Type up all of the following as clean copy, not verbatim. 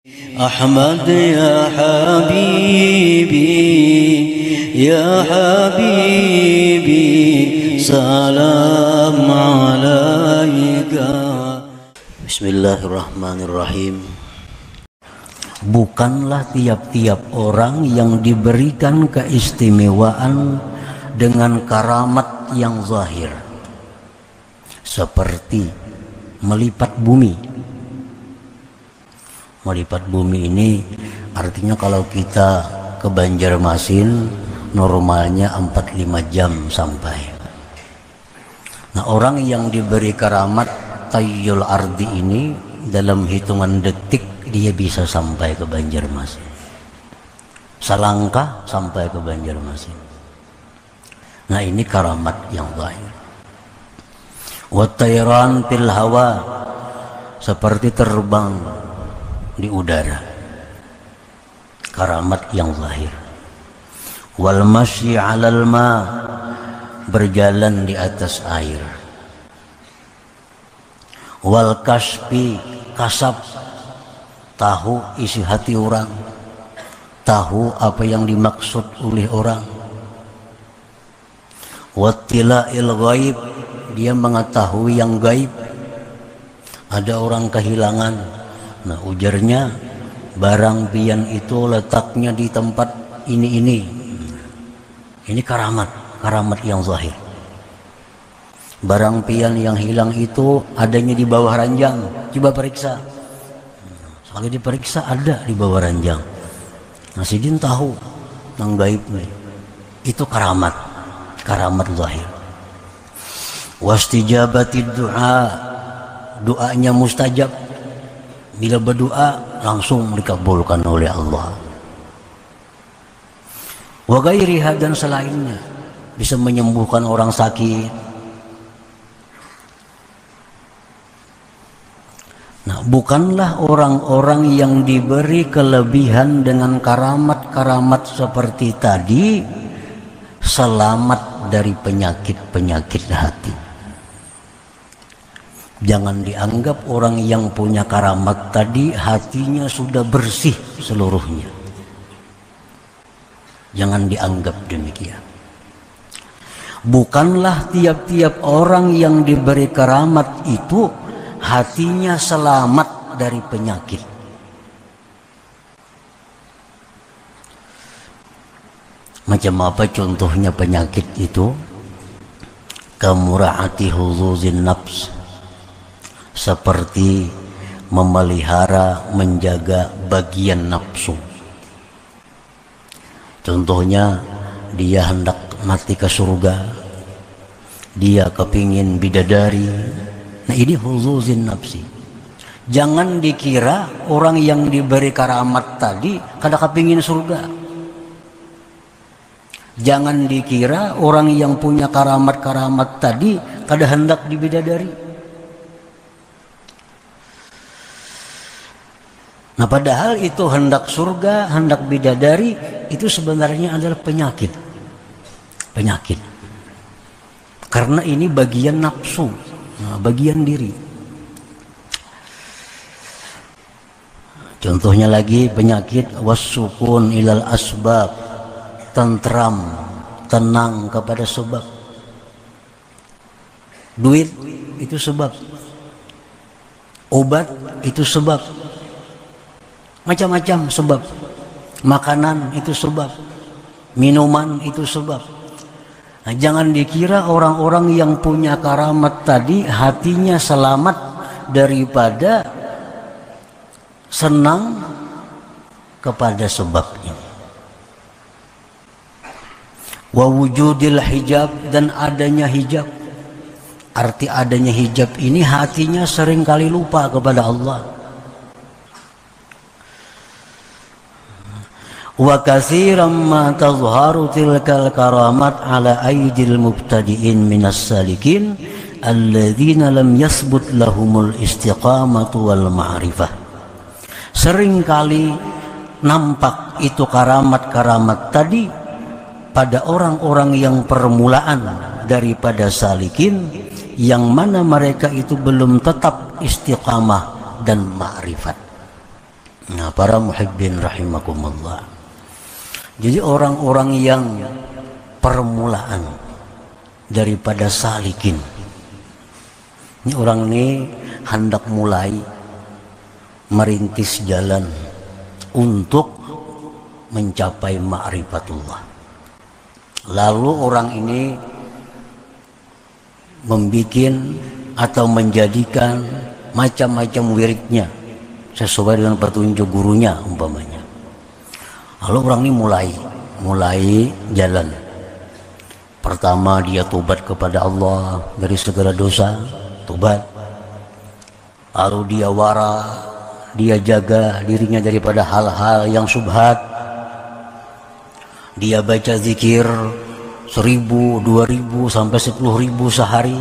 أحمد يا حبيبي يا حبيبي سلام عليك. Bismillahirrahmanirrahim. Bukanlah tiap-tiap orang yang diberikan keistimewaan dengan karamat yang zahir, seperti melipat bumi. Melipat bumi ini artinya kalau kita ke Banjarmasin normalnya 4-5 jam sampai. Nah, orang yang diberi karamat tayyul ardi ini dalam hitungan detik dia bisa sampai ke Banjarmasin. Selangkah sampai ke Banjarmasin. Nah, ini karamat yang zahir. Wa tayran fil hawa, seperti terbang di udara, karamat yang zahir. Wal masyi 'alal ma, berjalan di atas air. Wal kasfi, kasab, tahu isi hati orang, tahu apa yang dimaksud oleh orang. Wattila'il ghaib, dia mengetahui yang gaib. Ada orang kehilangan, nah ujarnya barang pian itu letaknya di tempat ini. Ini karamat yang zahir. Barang pian yang hilang itu adanya di bawah ranjang, coba periksa. Sekali diperiksa ada di bawah ranjang. Nah, Sidin tahu yang gaib nih. Itu karamat zahir. Wastijabatid du'a, doanya mustajab. Bila berdoa langsung dikabulkan oleh Allah. Wa ghairiha, dan selainnya, bisa menyembuhkan orang sakit. Nah, bukanlah orang-orang yang diberi kelebihan dengan karamat-karamat seperti tadi selamat dari penyakit-penyakit hati. Jangan dianggap orang yang punya karamat tadi hatinya sudah bersih seluruhnya. Jangan dianggap demikian. Bukanlah tiap-tiap orang yang diberi karamat itu hatinya selamat dari penyakit. Macam apa contohnya penyakit itu? Kamura'ati huzuzin nafs, seperti memelihara, menjaga bagian nafsu. Contohnya, dia hendak mati ke surga, dia kepingin bidadari. Nah, ini huzuzin nafsi. Jangan dikira orang yang diberi karamat tadi kada kepingin surga. Jangan dikira orang yang punya karamat-karamat tadi kada hendak dibidadari. Nah, padahal itu hendak surga, hendak bidadari, itu sebenarnya adalah penyakit. Karena ini bagian nafsu, nah, bagian diri. Contohnya lagi penyakit wassukun ilal asbab, tentram, tenang kepada sebab. Duit itu sebab. Obat itu sebab. Macam-macam sebab. Makanan itu sebab. Minuman itu sebab. Nah, jangan dikira orang-orang yang punya karamat tadi hatinya selamat daripada senang kepada sebab ini. Wa wujudil hijab, dan adanya hijab. Arti adanya hijab ini hatinya sering kali lupa kepada Allah. Wa katsiran ma tazharu tilkal karamat ala aydil mubtadi'in minas salikin alladzina lam yasbut lahumul istiqamatu wal ma'rifah. Seringkali nampak itu karamat-karamat tadi pada orang-orang yang permulaan daripada salikin, yang mana mereka itu belum tetap istiqamah dan ma'rifat. Nah, para muhibbin rahimakumullah. Jadi orang-orang yang permulaan daripada salikin. Ini orang ini hendak mulai merintis jalan untuk mencapai ma'rifatullah. Lalu orang ini membikin atau menjadikan macam-macam wiridnya sesuai dengan petunjuk gurunya umpamanya. Lalu orang ini mulai jalan. Pertama dia tobat kepada Allah dari segala dosa, tobat. Lalu dia wara, dia jaga dirinya daripada hal-hal yang syubhat. Dia baca zikir 1000, 2000 sampai 10.000 sehari.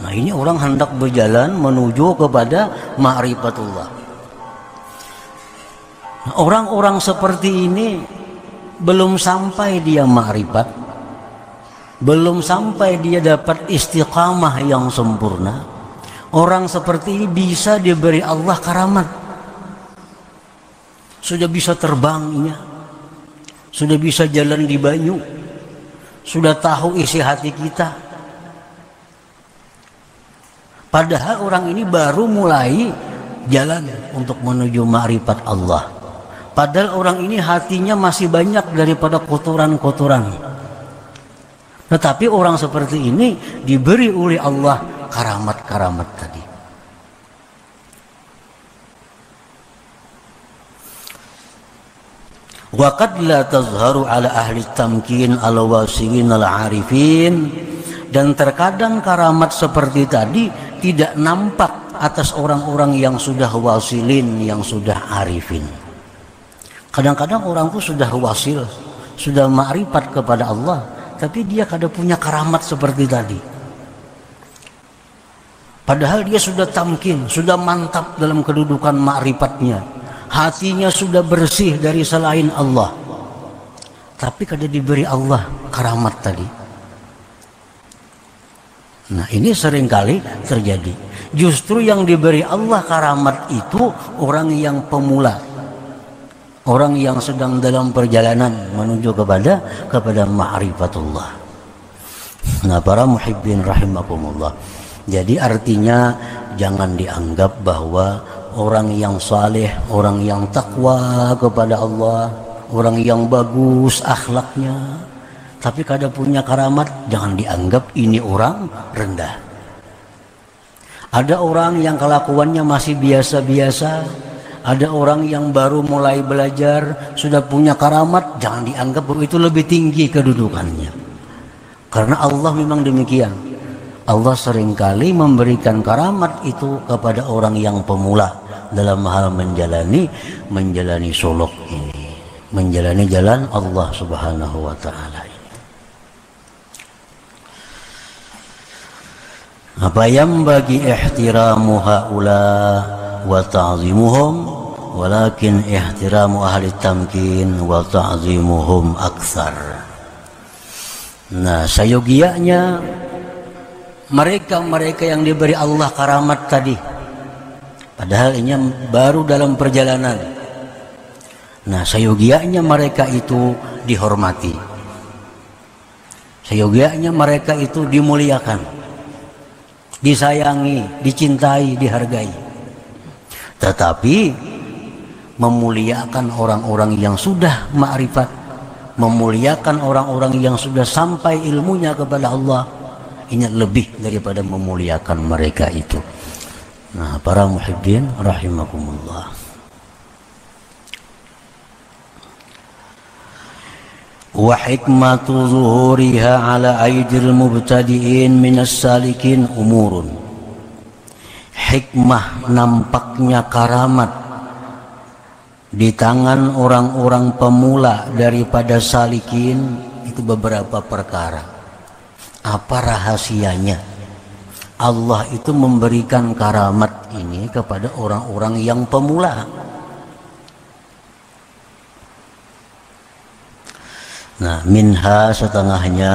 Nah, ini orang hendak berjalan menuju kepada ma'rifatullah. Nah, orang-orang seperti ini belum sampai dia ma'rifat, belum sampai dia dapat istiqamah yang sempurna. Orang seperti ini bisa diberi Allah karamat. Sudah bisa terbangnya, sudah bisa jalan di banyu, sudah tahu isi hati kita. Padahal orang ini baru mulai jalan untuk menuju ma'rifat Allah. Padahal orang ini hatinya masih banyak daripada kotoran-kotoran. Tetapi orang seperti ini diberi oleh Allah karamat-karamat tadi. Wa qad la tazharu ala ahli tamkin ala wasiwin al arifin, dan terkadang karamat seperti tadi tidak nampak atas orang-orang yang sudah wasilin, yang sudah arifin. Kadang-kadang orang itu sudah wasil, sudah ma'rifat kepada Allah, tapi dia kada punya karamat seperti tadi. Padahal dia sudah tamkin, sudah mantap dalam kedudukan ma'rifatnya, hatinya sudah bersih dari selain Allah, tapi kada diberi Allah karamat tadi. Nah, ini seringkali terjadi. Justru yang diberi Allah karamat itu orang yang pemula, orang yang sedang dalam perjalanan menuju kepada ma'rifatullah. Nah, para muhibbin rahimakumullah. Jadi artinya jangan dianggap bahwa orang yang saleh, orang yang takwa kepada Allah, orang yang bagus akhlaknya, tapi kada punya karamat, jangan dianggap ini orang rendah. Ada orang yang kelakuannya masih biasa-biasa, ada orang yang baru mulai belajar sudah punya karamat, jangan dianggap bahwa itu lebih tinggi kedudukannya. Karena Allah memang demikian. Allah seringkali memberikan karamat itu kepada orang yang pemula dalam hal menjalani suluk ini, menjalani jalan Allah Subhanahu wa taala ini. Apa yang bagi ihtiramu haula wa ta'zimuhum, walakin ihtiramu ahli tamkin wa ta'zimuhum aktsar. Nah, sayogianya mereka yang diberi Allah karamat tadi, padahal ini baru dalam perjalanan. Nah, sayogianya mereka itu dihormati, sayogianya mereka itu dimuliakan, disayangi, dicintai, dihargai. Tetapi memuliakan orang-orang yang sudah ma'rifat, memuliakan orang-orang yang sudah sampai ilmunya kepada Allah, ini lebih daripada memuliakan mereka itu. Nah, para muhibbin rahimakumullah. Wa hikmatu zuhuriha ala aidil mubtadi'in minas salikin umurun. Hikmah nampaknya karamat di tangan orang-orang pemula daripada salikin itu beberapa perkara. Apa rahasianya? Allah itu memberikan karamat ini kepada orang-orang yang pemula. Nah, minha setengahnya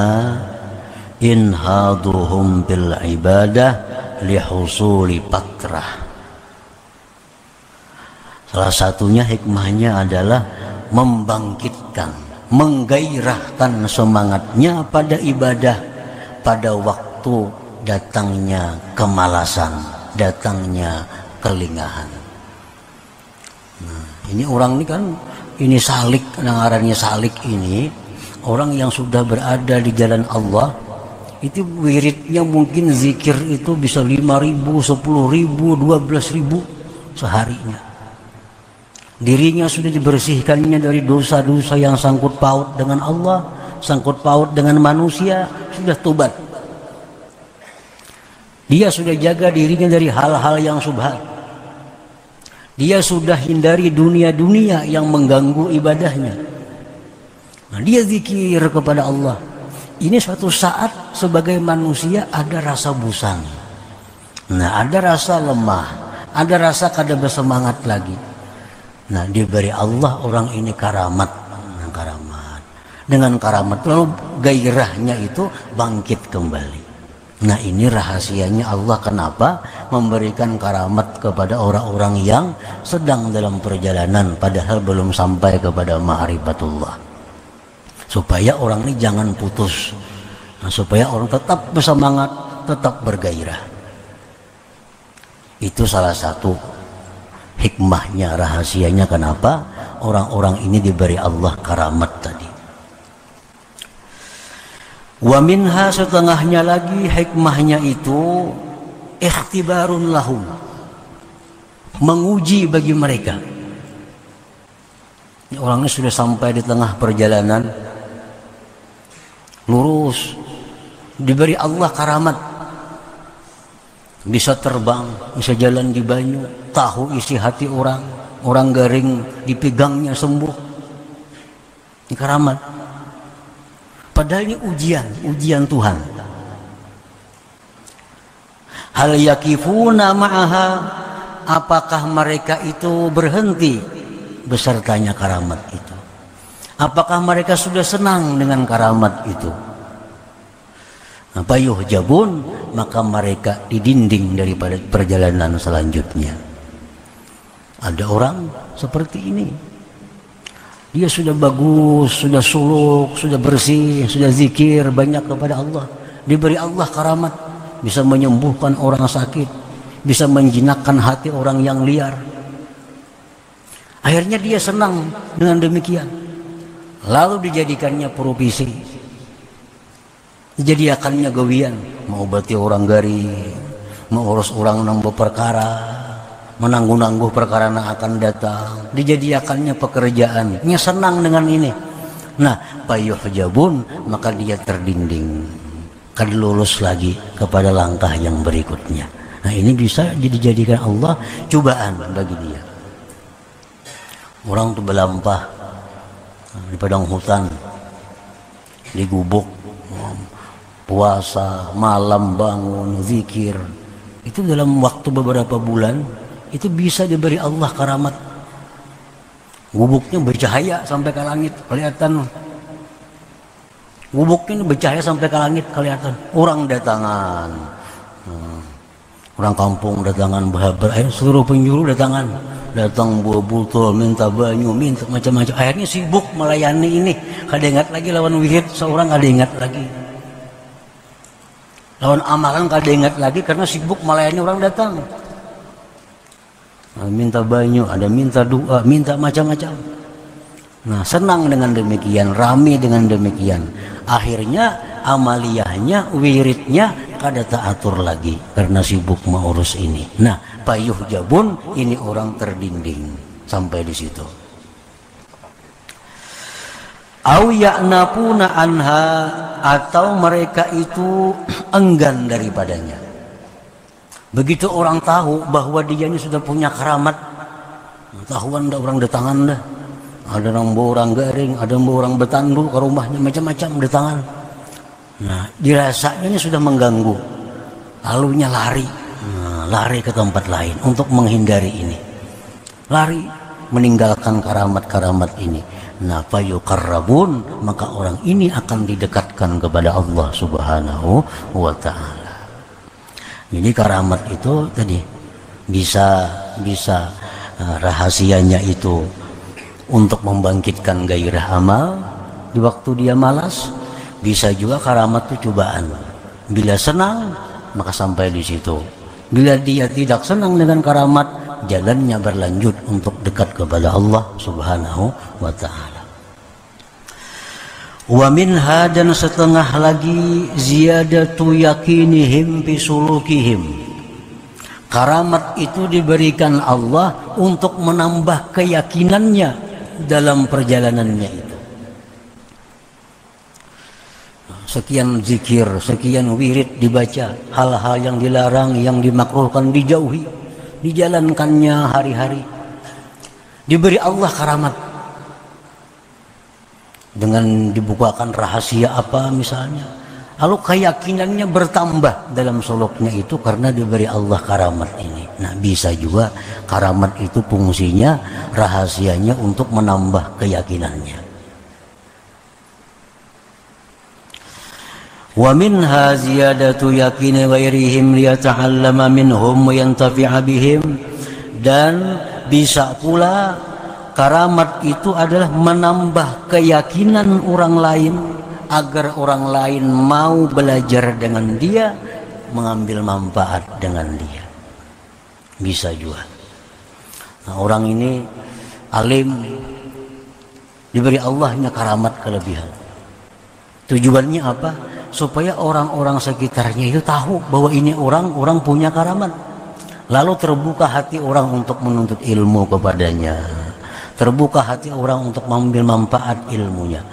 inhaduhum bil ibadah lihusuli patrah. Salah satunya hikmahnya adalah membangkitkan, menggairahkan semangatnya pada ibadah pada waktu datangnya kemalasan, datangnya kelingahan. Nah, ini orang ini kan, ini salik, ngarannya salik ini, orang yang sudah berada di jalan Allah, itu wiridnya mungkin zikir itu bisa 5.000, 10.000, 12.000 seharinya. Dirinya sudah dibersihkannya dari dosa-dosa yang sangkut paut dengan Allah, sangkut paut dengan manusia, sudah tobat. Dia sudah jaga dirinya dari hal-hal yang subhat. Dia sudah hindari dunia-dunia yang mengganggu ibadahnya. Nah, dia zikir kepada Allah. Ini suatu saat sebagai manusia ada rasa bosan. Nah, ada rasa lemah, ada rasa kada bersemangat lagi. Nah, diberi Allah orang ini karamat. Nah, karamat. Dengan karamat lalu gairahnya itu bangkit kembali. Nah, ini rahasianya Allah kenapa memberikan karamat kepada orang-orang yang sedang dalam perjalanan padahal belum sampai kepada ma'rifatullah. Supaya orang ini jangan putus. Nah, supaya orang tetap bersemangat, tetap bergairah. Itu salah satu hikmahnya, rahasianya kenapa orang-orang ini diberi Allah karamat tadi. Wa minha, setengahnya lagi hikmahnya itu ikhtibarun lahum, menguji bagi mereka. Ini orangnya sudah sampai di tengah perjalanan, lurus, diberi Allah karamat, bisa terbang, bisa jalan di banyu, tahu isi hati orang, orang garing dipegangnya sembuh. Ini karamat. Padahal ini ujian Tuhan. Hal yakifuna ma'aha, apakah mereka itu berhenti besertanya karamat itu? Apakah mereka sudah senang dengan karamat itu? Apa yuhjabun, maka mereka didinding daripada perjalanan selanjutnya. Ada orang seperti ini. Dia sudah bagus, sudah suluk, sudah bersih, sudah zikir banyak kepada Allah. Diberi Allah karamat, bisa menyembuhkan orang sakit, bisa menjinakkan hati orang yang liar. Akhirnya dia senang dengan demikian. Lalu dijadikannya profesi, dijadikannya gawian, mengobati orang garing, mengurus orang nambah perkara, menangguh-nangguh perkara yang akan datang, dijadikannya pekerjaan. Dia senang dengan ini. Nah, payuhjabun, maka dia terdinding, kan lulus lagi kepada langkah yang berikutnya. Nah, ini bisa dijadikan Allah cobaan bagi dia. Orang tuh berlampah di padang hutan, di gubuk, puasa, malam bangun, zikir. Itu dalam waktu beberapa bulan, itu bisa diberi Allah karamat. Gubuknya bercahaya sampai ke langit, kelihatan. Gubuknya bercahaya sampai ke langit, kelihatan. Orang datangan, orang kampung datangan, seluruh penjuru datangan. Datang buah botol, minta banyu, minta macam-macam. Akhirnya sibuk melayani ini. Kada ingat lagi lawan wirid, seorang kada ingat lagi. Lawan amalan kada ingat lagi karena sibuk melayani orang datang. Minta banyu, ada minta doa, minta macam-macam. Nah, senang dengan demikian, rame dengan demikian. Akhirnya amaliyahnya, wiridnya kada teratur lagi karena sibuk mengurus ini. Nah, payuhjabun, ini orang terdinding sampai di situ. Au ya'nafuna anha, atau mereka itu enggan daripadanya. Begitu orang tahu bahwa dia ini sudah punya karamat, tahuan dah orang datangan dah. Ada orang garing, ada orang betandu ke rumahnya, macam-macam datangan. Nah, dirasanya ini sudah mengganggu. Lalunya lari, lari ke tempat lain untuk menghindari ini. Lari, meninggalkan karamat-karamat ini. Nah, fayuqarrabun, maka orang ini akan didekatkan kepada Allah Subhanahu wa ta'ala. Jadi karamat itu tadi bisa rahasianya itu untuk membangkitkan gairah amal di waktu dia malas. Bisa juga karamat itu cobaan. Bila senang maka sampai di situ. Bila dia tidak senang dengan karamat, jalannya berlanjut untuk dekat kepada Allah Subhanahu wa ta'ala. Wa minha, dan setengah lagi, ziyadatu yakinihim bisulukihim. Karamat itu diberikan Allah untuk menambah keyakinannya dalam perjalanannya itu. Sekian zikir, sekian wirid dibaca, hal-hal yang dilarang, yang dimakruhkan dijauhi, dijalankannya hari-hari. Diberi Allah karamat dengan dibukakan rahasia apa misalnya, lalu keyakinannya bertambah dalam suluknya itu karena diberi Allah karamat ini. Nah, bisa juga karamat itu fungsinya, rahasianya untuk menambah keyakinannya. Wa minha ziyadatu yaqini ghairihim liyata'allama minhum wa yantafi'a bihim, dan bisa pula karamat itu adalah menambah keyakinan orang lain agar orang lain mau belajar dengan dia, mengambil manfaat dengan dia. Bisa juga. Nah, orang ini alim, diberi Allahnya karamat kelebihan. Tujuannya apa? Supaya orang-orang sekitarnya itu tahu bahwa ini orang punya karamat. Lalu terbuka hati orang untuk menuntut ilmu kepadanya. Terbuka hati orang untuk mengambil manfaat ilmunya.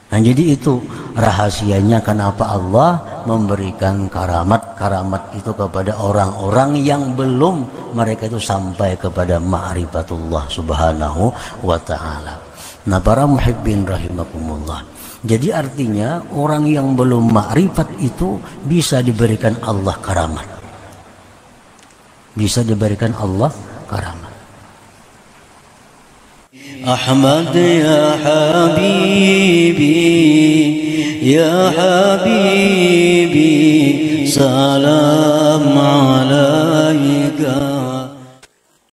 Nah, jadi itu rahasianya kenapa Allah memberikan karamat itu kepada orang-orang yang belum mereka itu sampai kepada ma'rifatullah subhanahu wa ta'ala. Nah, para muhibbin rahimakumullah. Jadi artinya orang yang belum ma'rifat itu bisa diberikan Allah karamat. Bisa diberikan Allah karamat. Ahmad ya habibi, ya habibi, salam alaika.